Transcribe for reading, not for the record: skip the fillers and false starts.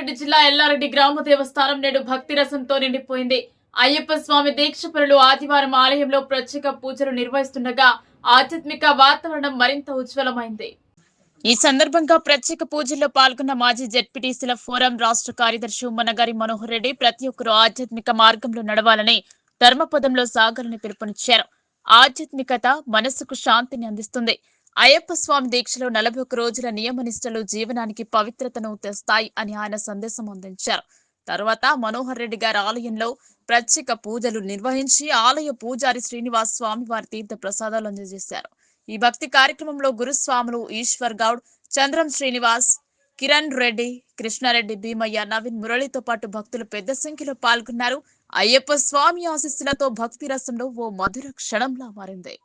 రంగారెడ్డి జిల్లా ఎల్లారెడ్డి గ్రామ దేవస్థానం నేడు భక్తి రసంతో నిండిపోయింది. అయ్యప్ప స్వామి దీక్షపరులు ఆదివారం ఆలయంలో ప్రత్యేక పూజలు నిర్వహిస్తుండగా ఆధ్యాత్మిక వాతావరణం మరింత ఉజ్వలమైంది. ఈ సందర్భంగా ప్రత్యేక పూజల్లో పాల్గొన్న మాజీ జెడ్పీటీసీల ఫోరం రాష్ట్ర కార్యదర్శి ఉమ్మనగారి మనోహర్ రెడ్డి ప్రతి ఒక్కరూ ఆధ్యాత్మిక మార్గంలో నడవాలని, ధర్మపదంలో సాగాలని పిలుపునిచ్చారు. ఆధ్యాత్మికత మనసుకు శాంతిని అందిస్తుంది. అయ్యప్ప స్వామి దీక్షలో 41 రోజుల నియమనిష్టలు జీవనానికి పవిత్రతను తెస్తాయి అని ఆయన సందేశం అందించారు. తర్వాత మనోహర్ రెడ్డి గారి ఆలయంలో ప్రత్యేక పూజలు నిర్వహించి ఆలయ పూజారి శ్రీనివాస్ స్వామి వారి తీర్థ ప్రసాదాలు అందజేశారు. ఈ భక్తి కార్యక్రమంలో గురుస్వాములు ఈశ్వర్ గౌడ్, చంద్రం శ్రీనివాస్, కిరణ్ రెడ్డి, కృష్ణారెడ్డి, భీమయ్య, నవీన్, మురళితో పాటు భక్తులు పెద్ద సంఖ్యలో పాల్గొన్నారు. అయ్యప్ప స్వామి ఆశీస్సులతో భక్తి రసంలో ఓ మధుర క్షణంలా మారింది.